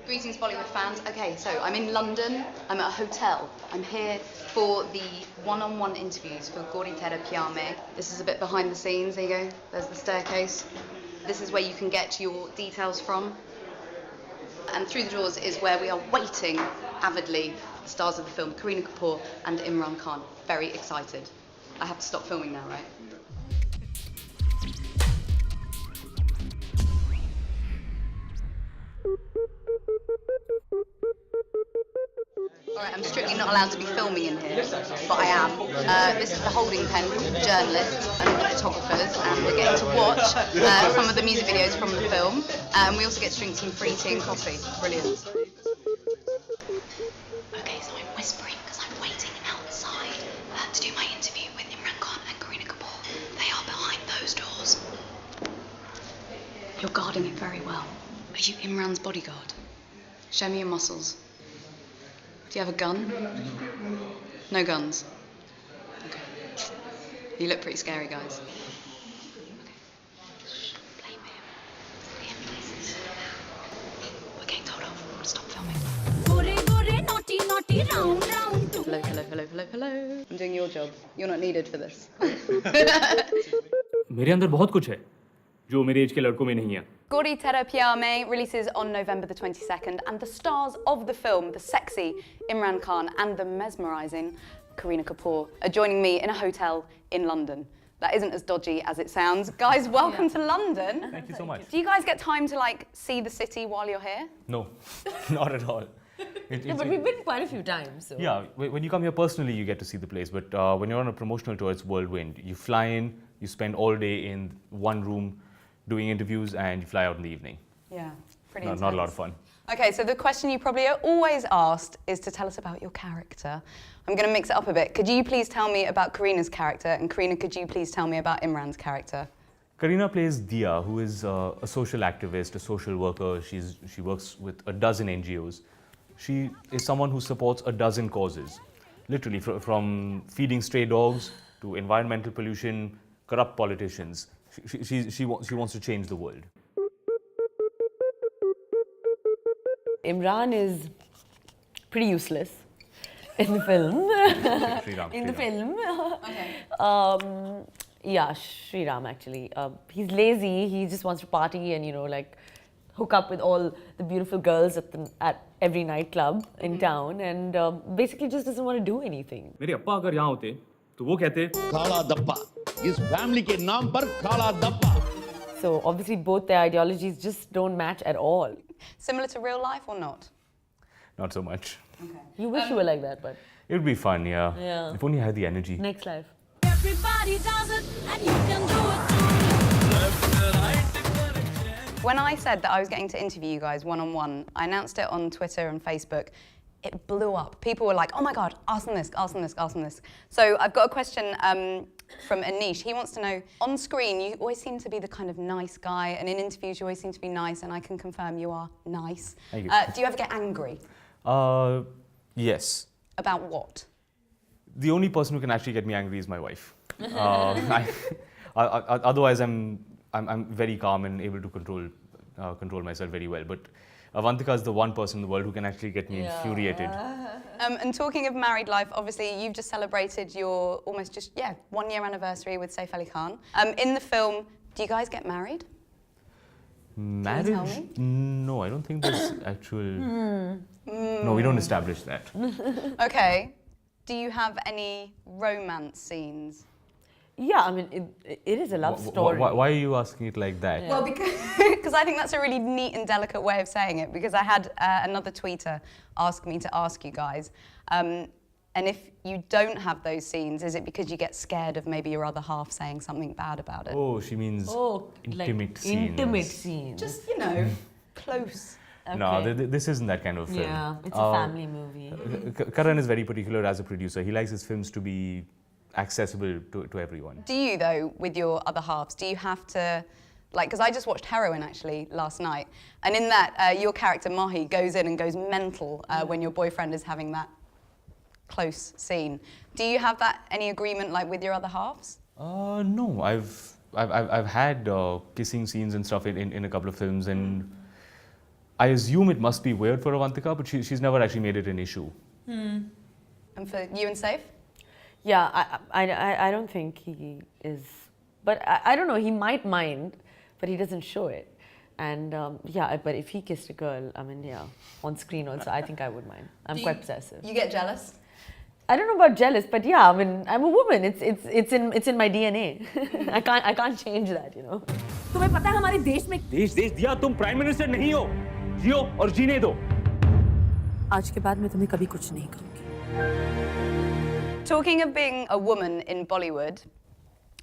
Greetings Bollywood fans. Okay, so I'm in London, I'm at a hotel. I'm here for the one-on-one interviews for Gori Tere Pyaar Mein. This is a bit behind the scenes, there you go, there's the staircase. This is where you can get your details from. And through the doors is where we are waiting avidly the stars of the film, Kareena Kapoor and Imran Khan. Very excited. I have to stop filming now, right? Alright, I'm strictly not allowed to be filming in here, but I am. This is the holding pen for journalists and photographers, and we're getting to watch some of the music videos from the film. We also get to drink some free tea and coffee. Brilliant. Okay, so I'm whispering because I'm waiting outside to do my interview with Imran Khan and Kareena Kapoor. They are behind those doors. You're guarding it very well. Are you Imran's bodyguard? Show me your muscles. Do you have a gun? No guns? Okay. You look pretty scary, guys. Okay. Shh, play with him. Play him, please. We're getting told off. Stop filming. Hello, hello, hello, hello, hello. I'm doing your job. You're not needed for this. मेरे अंदर बहुत कुछ है जो मेरे as के लड़कों में नहीं है. Gori Tere Pyaar Mein releases on November the 22nd, and the stars of the film, the sexy Imran Khan and the mesmerising Kareena Kapoor, are joining me in a hotel in London. That isn't as dodgy as it sounds. Guys, welcome to London. Thank you so much. Do you guys get time to see the city while you're here? No, not at all. Yeah, but we've been quite a few times. So. Yeah, when you come here personally, you get to see the place. But when you're on a promotional tour, it's whirlwind. You fly in, you spend all day in one room doing interviews, and you fly out in the evening. Yeah, pretty intense. Not a lot of fun. Okay, so the question you probably are always asked is to tell us about your character. I'm going to mix it up a bit. Could you please tell me about Kareena's character, and Kareena, could you please tell me about Imran's character? Kareena plays Dia, who is a social activist, a social worker. She works with a dozen NGOs. She is someone who supports a dozen causes, literally from feeding stray dogs to environmental pollution, corrupt politicians. She wants to change the world. Imran is pretty useless in the film. In the film. Okay. Yeah, Shriram actually. He's lazy. He just wants to party and hook up with all the beautiful girls at every nightclub in town, and basically just doesn't want to do anything. मेरे अप्पा अगर यहाँ होते तो वो कहते काला दप्पा इस family के नाम पर काला दप्पा. So obviously both their ideologies just don't match at all. Similar to real life or not? Not so much. Okay. You wish you were like that, but It would be fun, yeah. Yeah. If only I had the energy. next life. Everybody does it, and you can do it too. When I said that I was getting to interview you guys one-on-one, I announced it on Twitter and Facebook. It blew up. People were like, oh my God, ask them this, ask them this, ask them this. So I've got a question from Anish. He wants to know, on screen, you always seem to be the kind of nice guy, and in interviews, you always seem to be nice, and I can confirm you are nice. Thank you. Do you ever get angry? Yes. About what? The only person who can actually get me angry is my wife. Otherwise, I'm very calm and able to control myself very well. But Avantika is the one person in the world who can actually get me infuriated. And talking of married life, obviously you've just celebrated your almost 1 year anniversary with Saif Ali Khan. In the film, do you guys get married? Marriage? Can you tell me? No, I don't think there's actual... No, we don't establish that. Okay. Do you have any romance scenes? Yeah, I mean, it is a love story. Why are you asking it like that? Well, because I think that's a really neat and delicate way of saying it, because I had another tweeter ask me to ask you guys, and if you don't have those scenes, is it because you get scared of maybe your other half saying something bad about it? Oh, she means intimate scenes. Intimate scenes. Just, close. Okay. No, this isn't that kind of film. Yeah, it's a family movie. Karan is very particular as a producer. He likes his films to be accessible to everyone. Do you, though, with your other halves, do you have to, because I just watched Heroin, actually, last night, and in that, your character, Mahi, goes in and goes mental when your boyfriend is having that close scene. Do you have any agreement, with your other halves? No, I've had kissing scenes and stuff in a couple of films, and I assume it must be weird for Avantika, but she's never actually made it an issue. And for you and Saif? Yeah, I don't think he is, but I don't know, he might mind, but he doesn't show it. And yeah, but if he kissed a girl, I mean, yeah, on screen also, I think I would mind. I'm quite possessive. You get jealous? I don't know about jealous, but yeah, I mean, I'm a woman. It's in my DNA. I can't change that, you know. तुम्हें पता है हमारे देश में देश दिया तुम prime minister नहीं हो जियो और जीने दो आज के बाद मैं तुम्हें कभी कुछ नहीं कहूँगी Talking of being a woman in Bollywood,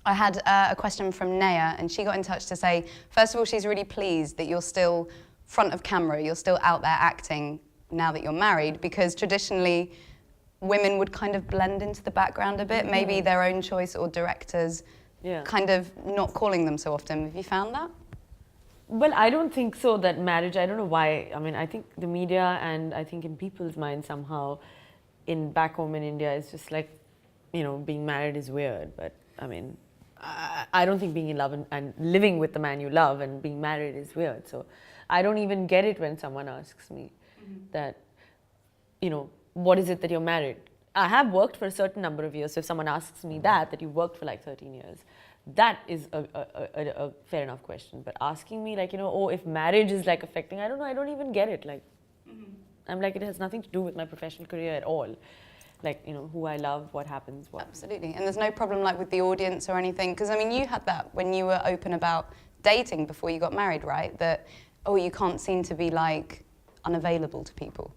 I had a question from Naya, and she got in touch to say, first of all, she's really pleased that you're still front of camera, you're still out there acting now that you're married, because traditionally women would kind of blend into the background a bit, maybe their own choice or directors kind of not calling them so often. Have you found that? Well, I don't think so, that marriage, I don't know why. I mean, I think the media and I think in people's minds somehow, in back home in India, it's just like, you know, being married is weird. But I mean, I don't think being in love and living with the man you love and being married is weird. So I don't even get it when someone asks me that, you know, what is it that you're married? I have worked for a certain number of years. So if someone asks me that you worked for like 13 years, that is a fair enough question. But asking me like, you know, oh, if marriage is like affecting, I don't know, I don't even get it. Like, I'm like, it has nothing to do with my professional career at all. Like, you know, who I love, what happens, what. Absolutely. And there's no problem like with the audience or anything? Because I mean, you had that when you were open about dating before you got married, right? That, oh, you can't seem to be like unavailable to people.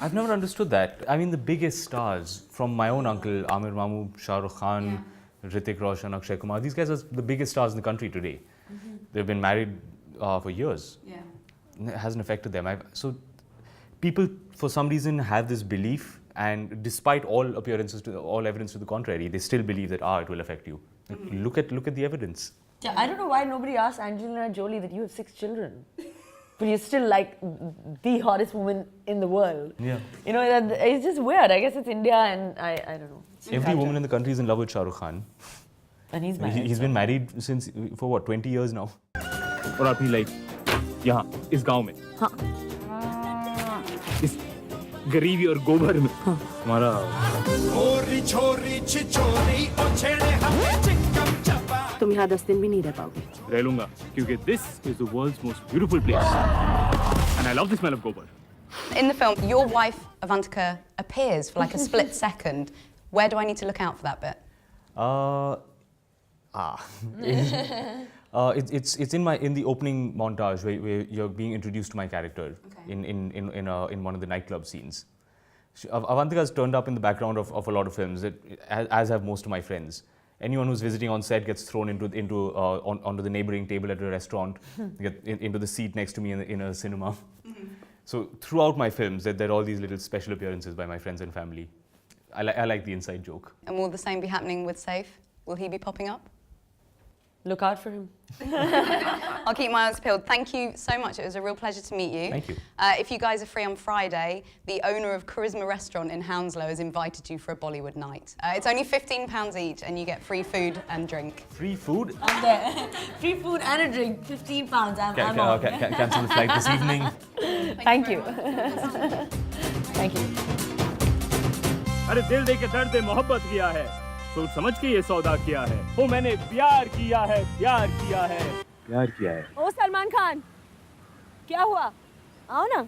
I've never understood that. I mean, the biggest stars, from my own uncle, Amir Mamu, Shah Rukh Khan, Hrithik Roshan, Akshay Kumar, these guys are the biggest stars in the country today. They've been married for years. It hasn't affected them. So people, for some reason, have this belief, and despite all appearances, all evidence to the contrary, they still believe that, it will affect you. Look at the evidence. Yeah, I don't know why nobody asked Angelina Jolie that you have 6 children. But you're still like the hottest woman in the world. Yeah. You know, it's just weird. I guess it's India and I don't know. Every woman in the country is in love with Shah Rukh Khan. And he's married. He's been married since, for what, 20 years now? और अपनी life यहाँ इस गांव में इस गरीबी और गोबर में हमारा तुम यहाँ 10 दिन भी नहीं रह पाओगे रह लूंगा क्योंकि this is the world's most beautiful place and I love the smell of gobar. In the film, your wife Avantika appears for like a split second. Where do I need to look out for that bit? It's in the opening montage where you're being introduced to my character in one of the nightclub scenes. Avantika has turned up in the background of a lot of films, as have most of my friends. Anyone who's visiting on set gets thrown onto the neighboring table at a restaurant, get into the seat next to me in a cinema. So throughout my films, there are all these little special appearances by my friends and family. I like the inside joke. And will the same be happening with Saif? Will he be popping up? Look out for him. I'll keep my eyes peeled. Thank you so much. It was a real pleasure to meet you. Thank you. If you guys are free on Friday, the owner of Charisma Restaurant in Hounslow has invited you for a Bollywood night. It's only £15 each and you get free food and drink. Free food? I'm there. Free food and a drink, £15. I'm on. Cancel the flight this evening. Thank you. Thank you. अरे दिल दे के दर्द दे मोहब्बत किया है सोच समझ के ये सौदा किया है वो मैंने प्यार किया है प्यार किया है प्यार किया है ओ सलमान खान क्या हुआ आओ ना